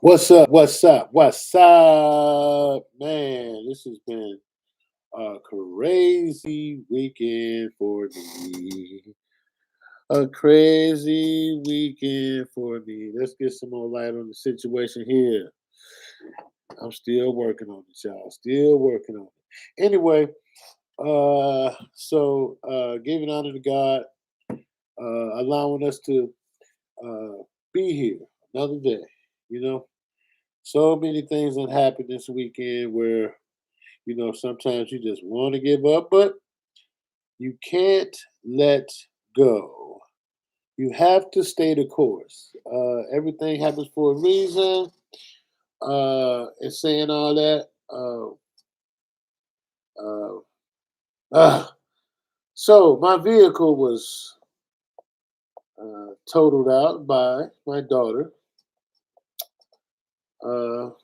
What's up? What's up? What's up? Man, this has been a crazy weekend for me. A crazy weekend for me. Let's get some more light on the situation here. I'm still working on it, y'all. Still working on it. Anyway, giving honor to God, allowing us to be here another day. You know, so many things that happened this weekend where sometimes you just want to give up, but you can't let go. You have to stay the course. Everything happens for a reason. And saying all that. Uh, uh, so my vehicle was totaled out by my daughter. Uh,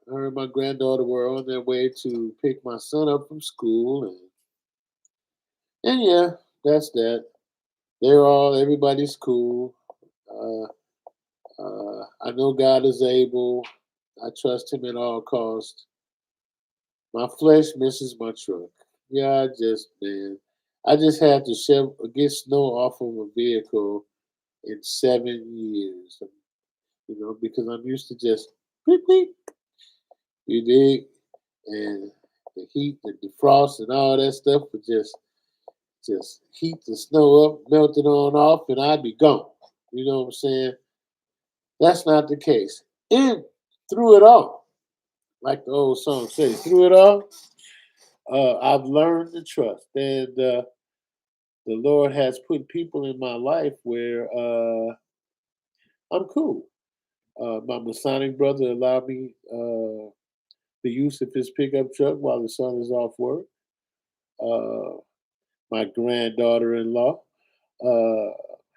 her and my granddaughter were on their way to pick my son up from school, and yeah, that's that. Everybody's cool. Uh, I know God is able. I trust Him at all costs. My flesh misses my truck. Yeah, I just had to get snow off of a vehicle in 7 years. Because I'm used to just beep beep, you dig, and the heat, the defrost, and all that stuff would just heat the snow up, melt it on off, and I'd be gone. You know what I'm saying? That's not the case. And through it all, like the old song says, through it all, I've learned to trust, and the Lord has put people in my life where I'm cool. My Masonic brother allowed me the use of his pickup truck while the son is off work. Uh, my granddaughter-in-law uh,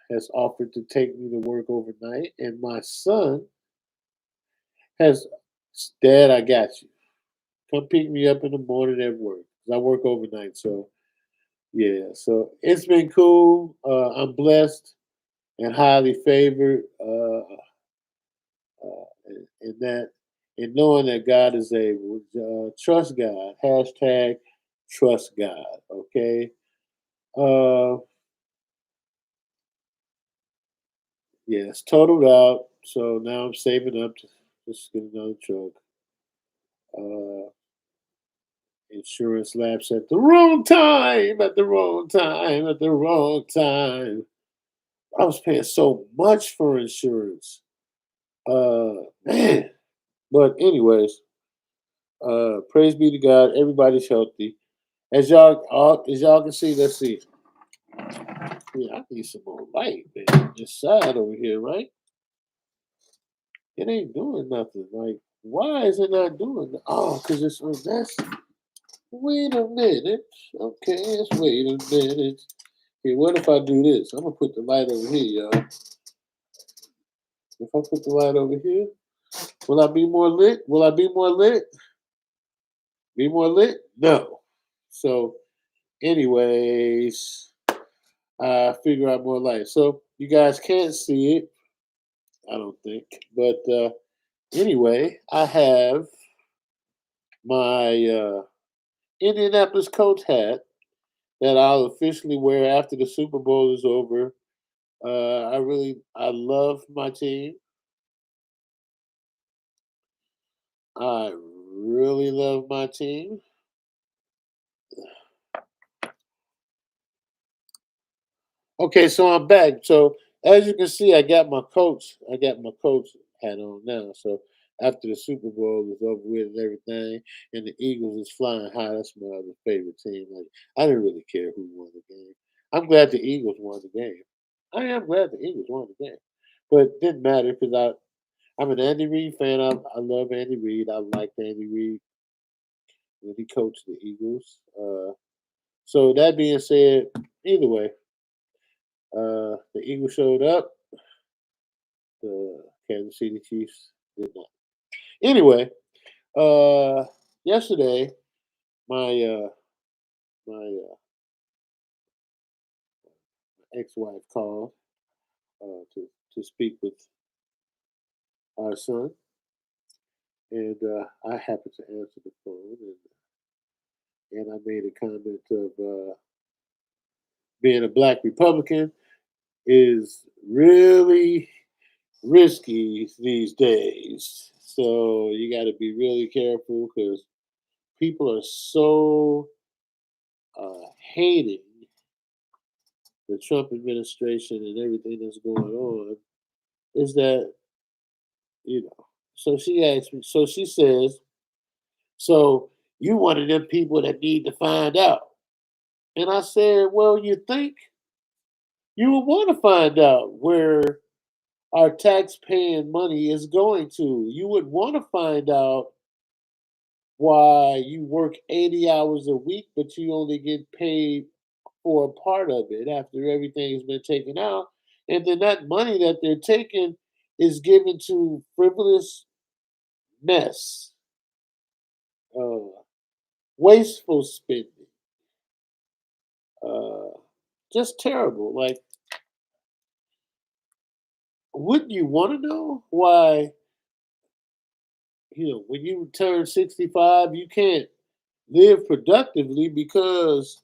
has offered to take me to work overnight, and my son has, Dad, I got you. Come pick me up in the morning at work 'cause I work overnight, so yeah, so it's been cool. I'm blessed and highly favored in that, in knowing that God is able. Trust God. Hashtag trust God. Okay. Uh, yeah, it's totaled out. So now I'm saving up to just get another truck. Uh, Insurance lapse at the wrong time. At the wrong time. At the wrong time. I was paying so much for insurance. Man. But anyways, praise be to God. Everybody's healthy. As y'all can see, let's see. Yeah, I need some more light, man. This side over here, right? It ain't doing nothing. Like, why is it not doing? Oh, because it's that's. Wait a minute. Okay, let's wait a minute. Okay, what if I do this? I'm gonna put the light over here, y'all. If I put the light over here, will I be more lit? Will I be more lit? Be more lit? No. So, anyways, figure out more light. So you guys can't see it, I don't think. But anyway, I have my Indianapolis Colts hat that I'll officially wear after the Super Bowl is over. I love my team. I really love my team. Okay, so I'm back. So as you can see, I got my coach hat on now. So after the Super Bowl is over with and everything, and the Eagles is flying high, that's my other favorite team. Like I didn't really care who won the game. I'm glad the Eagles won the game. I am glad the Eagles won the game, but it didn't matter because I'm an Andy Reid fan. I love Andy Reid. I liked Andy Reid when he coached the Eagles. So that being said, either way, the Eagles showed up. The Kansas City Chiefs did not. Anyway, uh, yesterday my my ex-wife called to speak with our son, and I happened to answer the phone, and I made a comment of being a black Republican is really risky these days. So you got to be really careful because people are so hating the Trump administration and everything that's going on. Is that you know? So she asked me. So she says, "So you one of them people that need to find out?" And I said, "Well, you think you would want to find out where our tax-paying money is going to? You would want to find out why you work 80 hours a week, but you only get paid for a part of it after everything's been taken out. And then that money that they're taking is given to frivolous mess, uh, wasteful spending, uh, just terrible. Like, wouldn't you want to know why, when you turn 65, you can't live productively because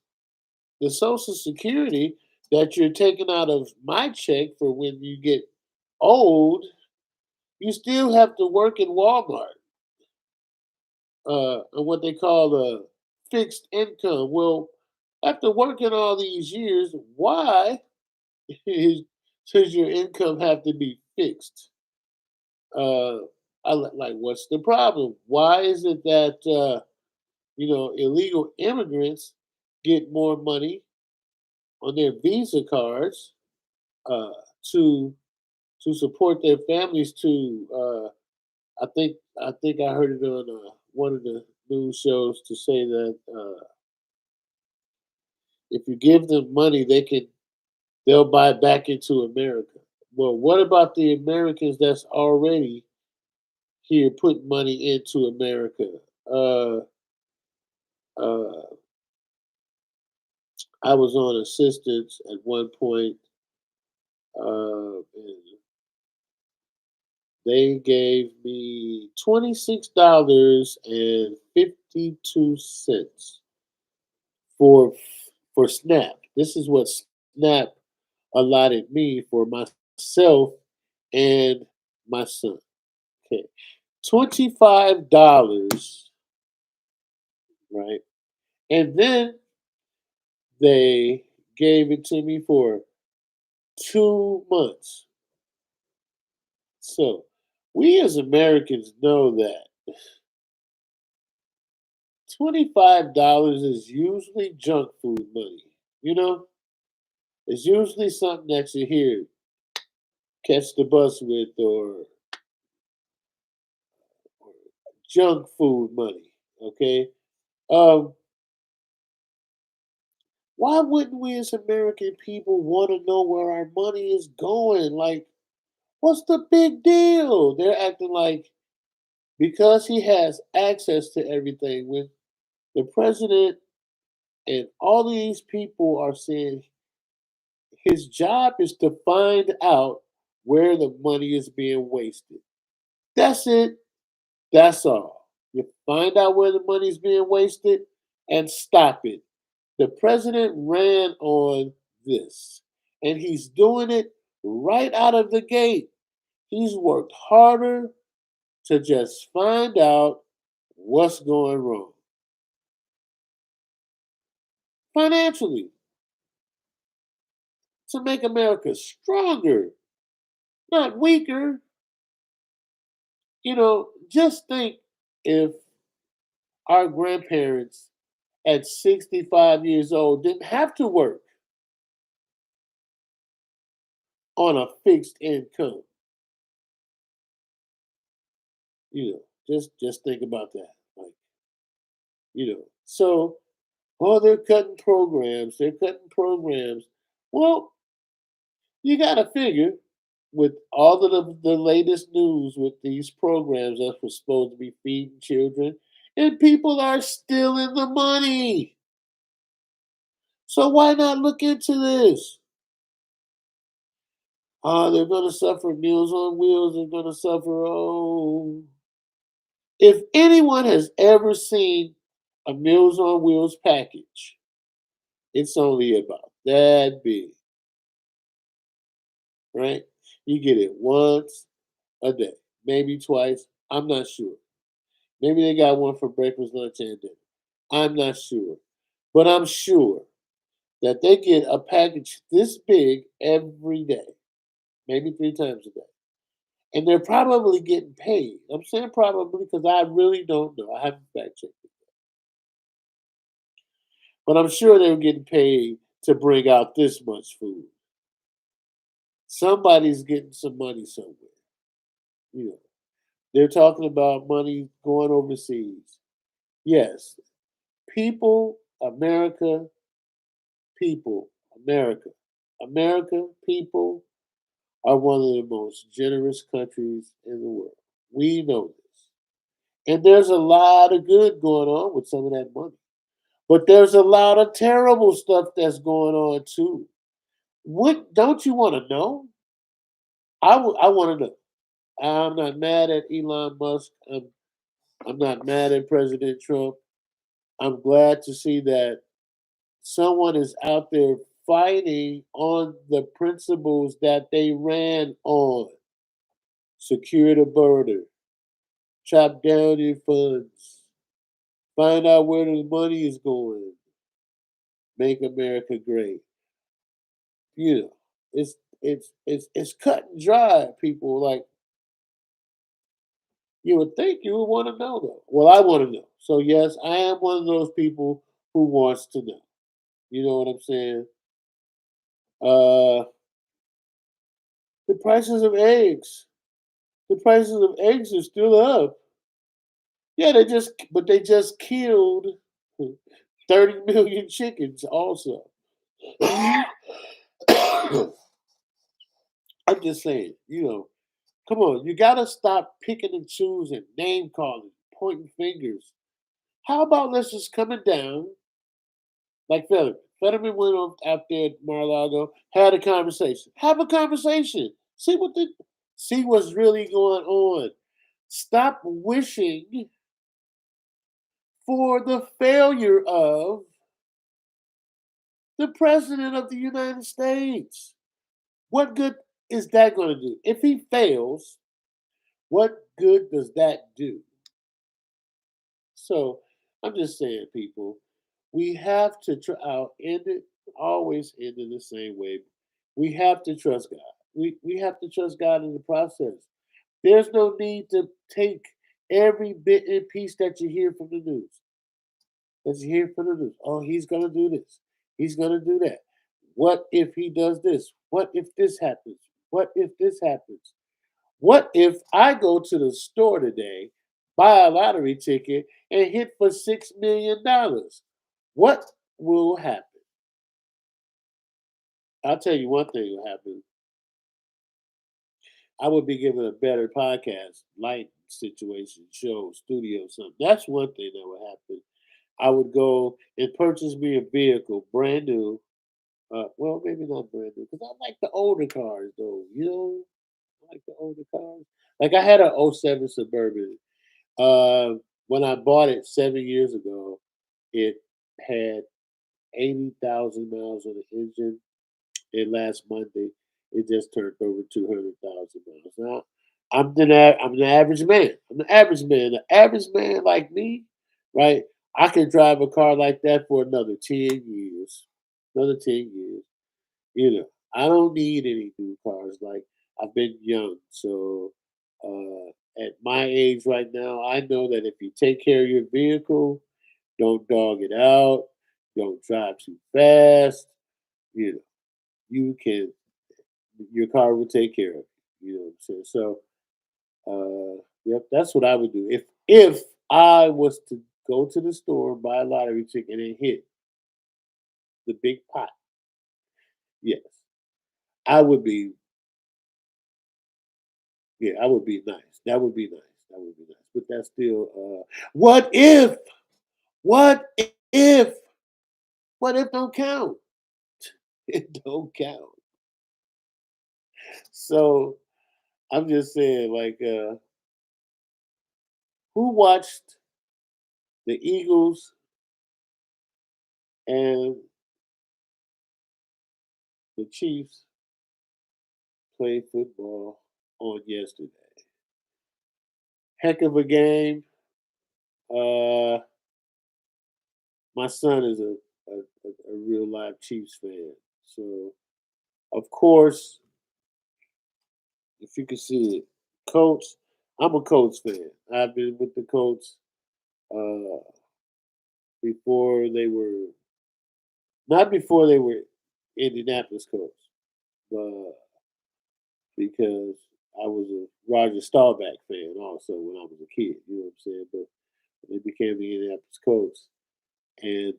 the Social Security that you're taking out of my check for when you get old, you still have to work in Walmart, what they call a fixed income. Well, after working all these years, why does your income have to be fixed? Uh, like, what's the problem? Why is it that illegal immigrants get more money on their Visa cards uh, to support their families? I think I heard it on one of the news shows to say that if you give them money, they'll buy back into America. Well, what about the Americans that's already here putting money into America? Uh, uh, I was on assistance at one point, and they gave me $26.52 for SNAP. This is what SNAP allotted me for myself and my son. Okay. $25, right? And then they gave it to me for 2 months. So we as Americans know that $25 is usually junk food money. You know, it's usually something that you hear catch the bus with or junk food money. Okay. Um, why wouldn't we as American people want to know where our money is going? Like, what's the big deal? They're acting like because he has access to everything, when the president and all of these people are saying his job is to find out where the money is being wasted. That's it. That's all. You find out where the money is being wasted and stop it. The president ran on this, and he's doing it right out of the gate. He's worked harder to just find out what's going wrong financially to make America stronger, not weaker. Just think if our grandparents at 65 years old didn't have to work on a fixed income. Just think about that. Like, so, oh, they're cutting programs. They're cutting programs. Well, you got to figure with all of the latest news with these programs that were supposed to be feeding children, and people are stealing the money. So why not look into this? They're going to suffer. Meals on Wheels are going to suffer. Oh, if anyone has ever seen a Meals on Wheels package, it's only about that big, right? You get it once a day, maybe twice. I'm not sure. Maybe they got one for breakfast, lunch, and dinner. I'm not sure. But I'm sure that they get a package this big every day, maybe 3 times a day. And they're probably getting paid. I'm saying probably because I really don't know. I haven't fact checked it. But I'm sure they're getting paid to bring out this much food. Somebody's getting some money somewhere. You know, they're talking about money going overseas. Yes, people, America, people, America, America, people are one of the most generous countries in the world. We know this. And there's a lot of good going on with some of that money. But there's a lot of terrible stuff that's going on too. What don't you want to know? I want to know. I'm not mad at Elon Musk. I'm not mad at President Trump. I'm glad to see that someone is out there fighting on the principles that they ran on. Secure the border, chop down your funds, find out where the money is going, make America great. You know, it's cut and dry. People like you would think you would want to know though. Well, I want to know. So yes, I am one of those people who wants to know. You know what I'm saying? Uh, the prices of eggs. The prices of eggs are still up. Yeah, they just killed 30 million chickens also. I'm just saying, come on, you gotta stop picking and choosing, name calling, pointing fingers. How about let's just come it down like Fetterman? Fetterman went on out there at Mar-a-Lago, had a conversation. Have a conversation. See what's really going on. Stop wishing for the failure of the president of the United States. What good is that going to do? If he fails, what good does that do? So I'm just saying, people, we have to try. I'll end it. Always end in the same way. We have to trust God. We have to trust God in the process. There's no need to take every bit and piece that you hear from the news. That you hear from the news. Oh, he's gonna do this. He's gonna do that. What if he does this? What if this happens? What if this happens? What if I go to the store today, buy a lottery ticket, and hit for $6 million? What will happen? I'll tell you one thing will happen. I would be given a better podcast, light situation, show, studio, something. That's one thing that would happen. I would go and purchase me a vehicle, brand new. Well, maybe not brand new, because I like the older cars, though. I like the older cars. Like I had a '07 Suburban. When I bought it 7 years ago, it had 80,000 miles on the engine. And last Monday, it just turned over 200,000 miles. Now, I'm the average man. I'm the average man. The average man like me, right? I can drive a car like that for another 10 years. Another 10 years. I don't need any new cars. Like I've been young, so at my age right now, I know that if you take care of your vehicle, don't dog it out, don't drive too fast, you know, you can your car will take care of it. You know what I'm saying? So, yep, that's what I would do if I was to go to the store, buy a lottery ticket, and hit the big pot. Yes, I would be. Yeah, I would be nice. That would be nice. That would be nice. But that's still. What if? What if? What if don't count? It don't count. So I'm just saying, like, who watched the Eagles and the Chiefs play football on yesterday? Heck of a game. Uh, my son is a real live Chiefs fan, so of course, if you can see it, Colts. I'm a Colts fan. I've been with the Colts uh, before they were not before they were Indianapolis Colts, but because I was a Roger Staubach fan also when I was a kid. You know what I'm saying? But they became the Indianapolis Colts, and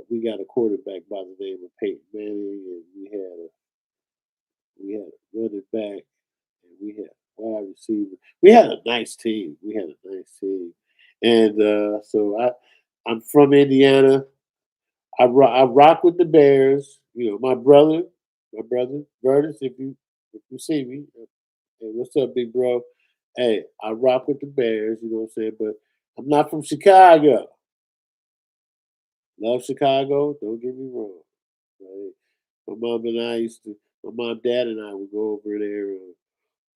we got a quarterback by the name of Peyton Manning, and we had a running back, and we had wide receiver. We had a nice team. We had a nice team, and so I'm from Indiana. I rock with the Bears. You know, my brother, Vertus. If you see me, hey, what's up, big bro? Hey, I rock with the Bears. You know what I'm saying? But I'm not from Chicago. Love Chicago. Don't get me wrong. Right? My mom and I used to. My mom, dad, and I would go over there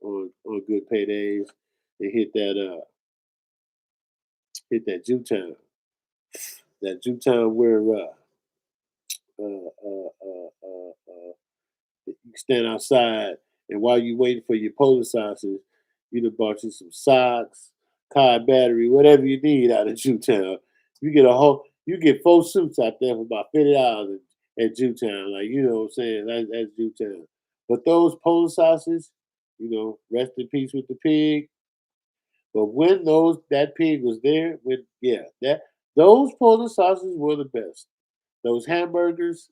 on good paydays and hit that Jewtown. That Jewtown where uh, uh, uh, you stand outside, and while you waiting for your polar sauces, you done bought you some socks, car battery, whatever you need out of Jewtown. You get 4 suits out there for about $50 at Jewtown. Like, you know what I'm saying? That's Jewtown. But those polar sauces, rest in peace with the pig. But when that pig was there, when yeah, that those polar sauces were the best. Those hamburgers,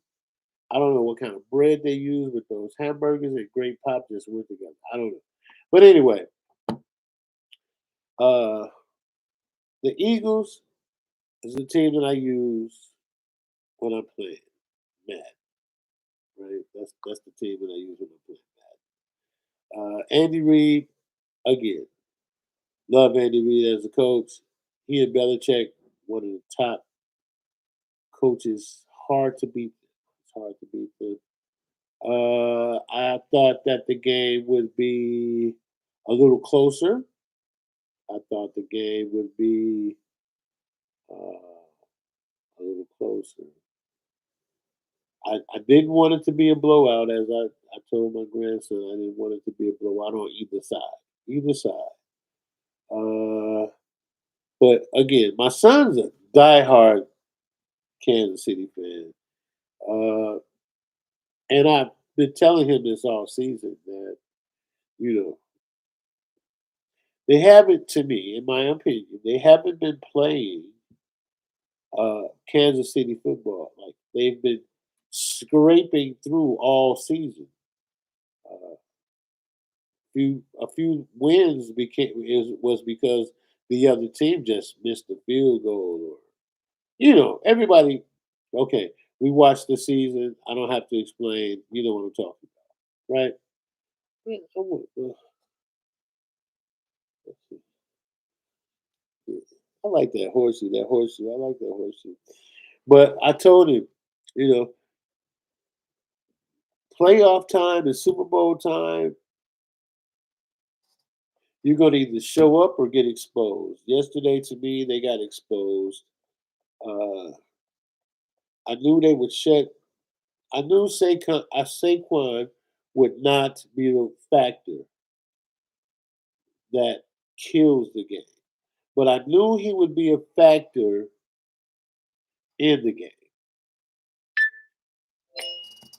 I don't know what kind of bread they use, but those hamburgers and great pop just went together. I don't know. But anyway, uh, the Eagles is the team that I use when I'm playing Mad. Right? That's the team that I use when I'm playing Mad. Andy Reid, again, love Andy Reid as a coach. He and Belichick, one of the top coaches, hard to beat. It's hard to beat them. I thought that the game would be a little closer. I thought the game would be a little closer. I didn't want it to be a blowout, as I told my grandson. I didn't want it to be a blowout on either side. Either side. Uh, but again, my son's a diehard Kansas City fan. Uh, and I've been telling him this all season that, you know, they haven't, to me, in my opinion, they haven't been playing Kansas City football. Like they've been scraping through all season. Uh, a few wins was because the other team just missed a field goal, or everybody. Okay, we watched the season. I don't have to explain. You know what I'm talking about, right? Yeah, let's see. Yeah, I like that horseshoe. That horseshoe. I like that horseshoe. But I told him, you know, playoff time and Super Bowl time, you're going to either show up or get exposed. Yesterday, to me, they got exposed. Uh, I knew they would shut. I knew Saquon would not be the factor that kills the game, but I knew he would be a factor in the game.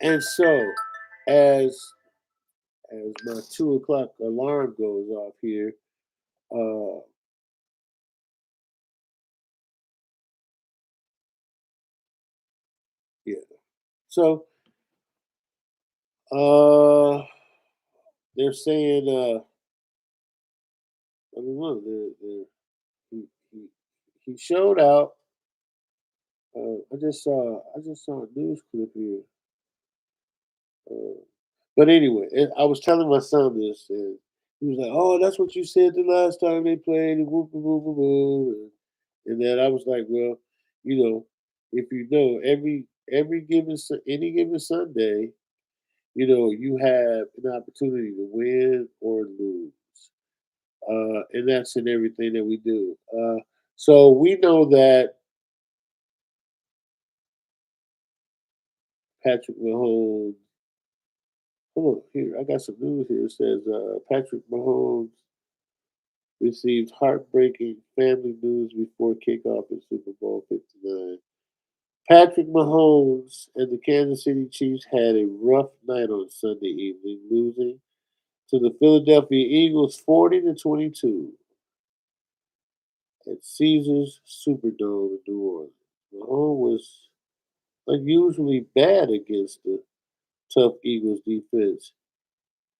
And so, as my 2 o'clock alarm goes off here, uh, yeah. So, uh, they're saying, I don't know, he, he he showed out. I just saw a news clip here. Uh, But anyway, I was telling my son this, and he was like, "Oh, that's what you said the last time they played." And whoop, whoop, whoop, whoop, whoop. And then I was like, "Well, you know, if you know every given any given Sunday, you have an opportunity to win or lose, and that's in everything that we do. So we know that Patrick Mahomes. Hold on, here I got some news here. It says Patrick Mahomes received heartbreaking family news before kickoff in Super Bowl 59. Patrick Mahomes and the Kansas City Chiefs had a rough night on Sunday evening, losing to the Philadelphia Eagles 40-22 at Caesars Superdome in New Orleans. Mahomes was unusually bad against the tough Eagles defense.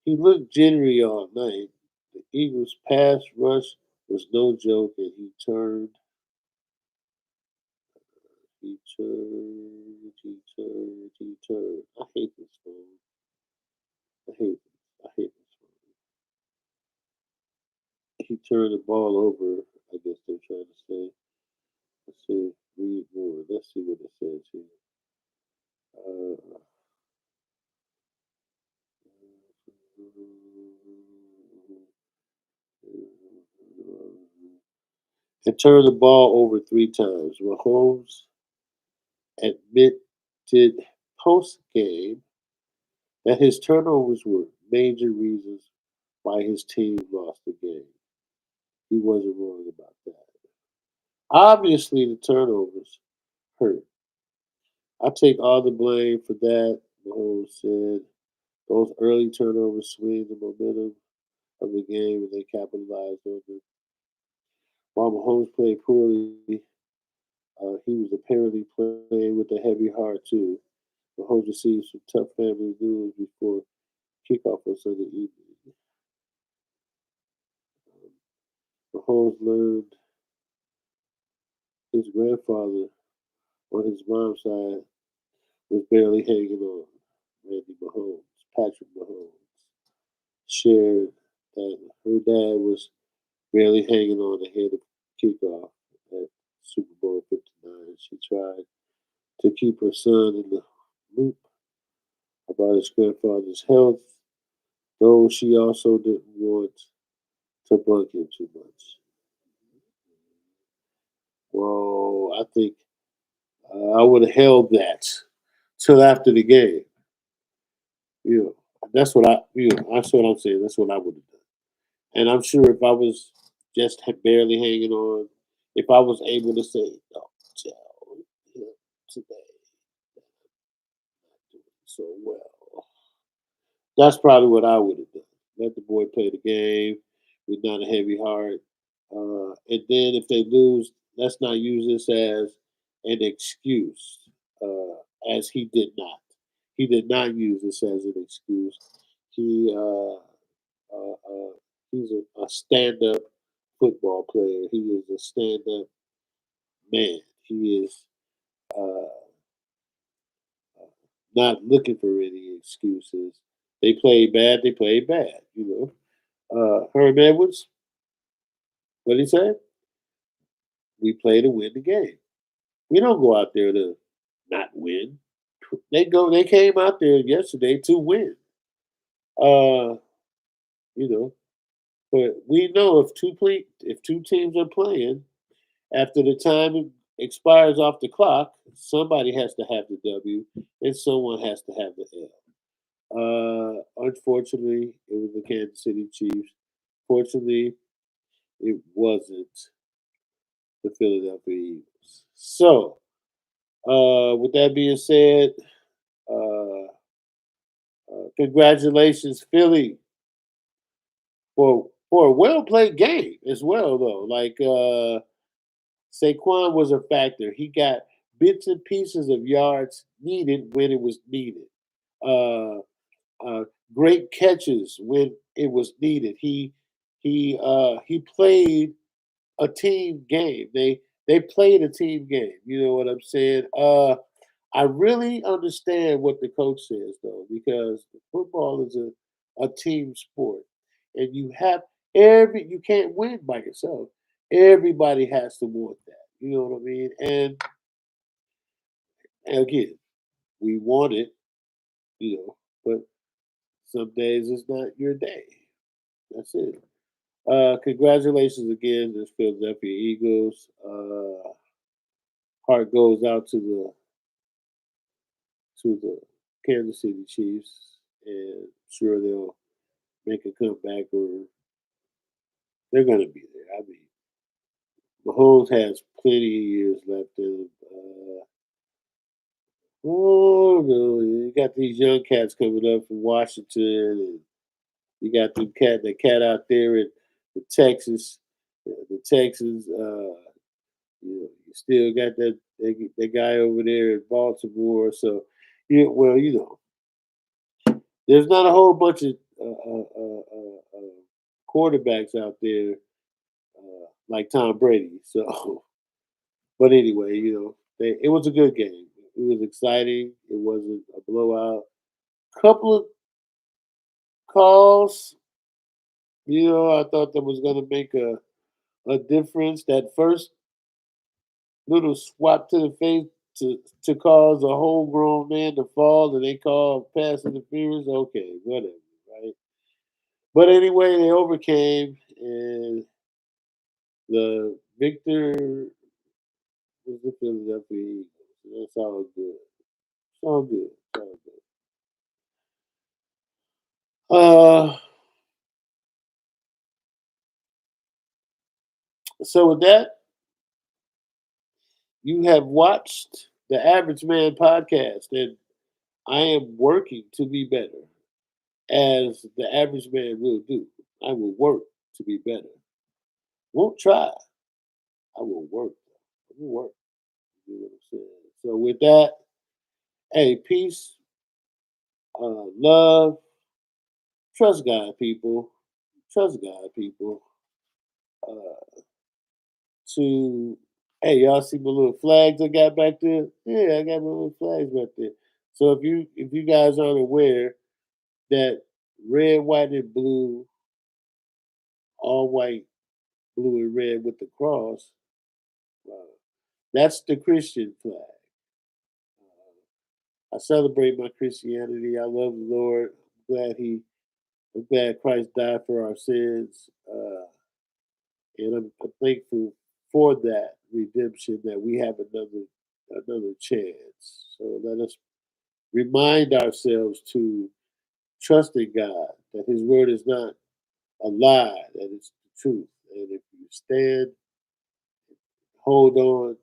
He looked jittery all night. The Eagles' pass rush was no joke, and he turned. I hate this phone. I hate it. I hate this phone. He turned the ball over, I guess they're trying to say. Let's see, read more. Let's see what it says here. Uh, and turned the ball over three times. Mahomes admitted post game that his turnovers were major reasons why his team lost the game. He wasn't wrong about that. Obviously, the turnovers hurt. I take all the blame for that, Mahomes said. Those early turnovers swing the momentum of the game and they capitalized on it. While Mahomes played poorly, he was apparently playing with a heavy heart too. Mahomes received some tough family news before kickoff on Sunday evening. Mahomes learned his grandfather on his mom's side was barely hanging on. Randy Mahomes, Patrick Mahomes, shared that her dad was barely hanging on ahead of kickoff at Super Bowl 59. She tried to keep her son in the loop about his grandfather's health, though she also didn't want to bug him too much. Well, I think I would have held that till after the game. You know, that's what I'm saying. That's what I would have done. And I'm sure if I was just barely hanging on, if I was able to say, "No, Joe, today not doing so well," that's probably what I would have done. Let the boy play the game with not a heavy heart, and then if they lose, let's not use this as an excuse, as he did not. He did not use this as an excuse. He uh, uh, he's a stand-up football player. He is a stand-up man. He is uh, not looking for any excuses. They played bad. They played bad. Herm Edwards. What did he say? We play to win the game. We don't go out there to not win. They go. They came out there yesterday to win. Uh, you know, but we know if two teams are playing, after the time expires off the clock, somebody has to have the W and someone has to have the L. Unfortunately, it was the Kansas City Chiefs. Fortunately, it wasn't the Philadelphia Eagles. So, with that being said, uh, congratulations, Philly, for a well played game as well. Though, like Saquon was a factor. He got bits and pieces of yards needed when it was needed. Uh, uh, Great catches when it was needed. He played a team game. They played a team game. You know what I'm saying? I really understand what the coach says though, because football is a team sport, and you can't win by yourself. Everybody has to want that. You know what I mean? And again, we want it, but some days it's not your day. That's it. Congratulations again to the Philadelphia Eagles. Heart goes out to the Kansas City Chiefs, and I'm sure they'll make a comeback, or they're going to be there. I mean, Mahomes has plenty of years left in him. Oh no, you got these young cats coming up from Washington, and you got the cat out there in the Texas, the Texans. You still got that guy over there in Baltimore. So, yeah, well, there's not a whole bunch of quarterbacks out there like Tom Brady. So, but anyway, it was a good game. It was exciting. It wasn't a blowout. Couple of calls, I thought that was going to make a difference. That first little swap to the face to cause a whole grown man to fall, and they call pass interference. Okay, whatever, right? But anyway, they overcame, and the victor was the Philadelphia Eagles. That's all good. It's all good. It's all good. So with that, you have watched the Average Man podcast, and I am working to be better, as the average man will do. I will work to be better. Won't try. I will work. I will work. You know what I'm saying? So with that, hey, peace, love, trust God, people. Trust God, people. Uh, to Hey, y'all see my little flags I got back there? Yeah, I got my little flags back there. So if you guys aren't aware that red, white, and blue, all white, blue and red with the cross, uh, that's the Christian flag. I celebrate my Christianity. I love the Lord. I'm glad Christ died for our sins, and I'm thankful for that redemption, that we have another chance. So let us remind ourselves to trust in God, that His word is not a lie, that it's the truth, and if you stand, hold on,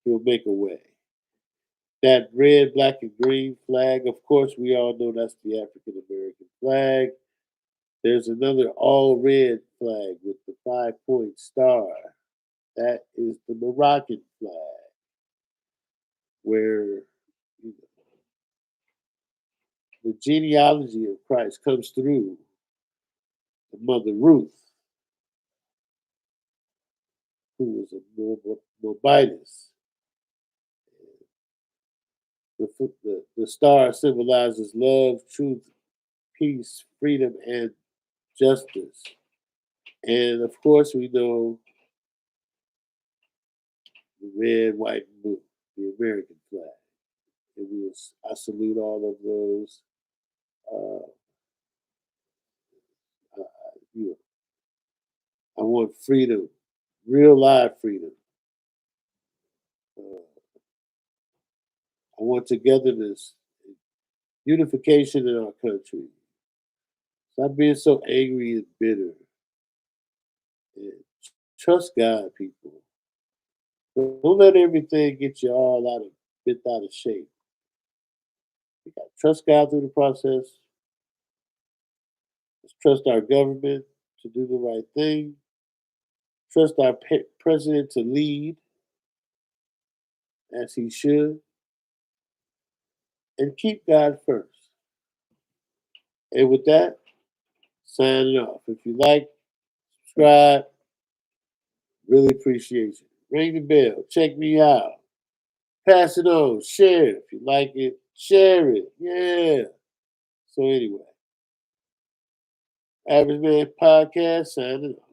He'll make a way. That red, black, and green flag, of course, we all know that's the African American flag. There's another all red flag with the 5-point star. That is the Moroccan flag, where the genealogy of Christ comes through the mother Ruth, who was a Moabitess. The star symbolizes love, truth, peace, freedom, and justice. And of course, we know the red, white, and blue, the American flag. I salute all of those. Uh, I, you know, I want freedom, real life freedom. Uh, I want togetherness, unification in our country. Stop being so angry and bitter. And trust God, people. Don't let everything get you all bent out of shape. You got to trust God through the process. Let's trust our government to do the right thing. Trust our president to lead as he should, and keep God first. And with that, signing off. If you like, subscribe. Really appreciate you. Ring the bell. Check me out. Pass it on. Share it. If you like it, share it. Yeah. So anyway, Average Man Podcast signing off.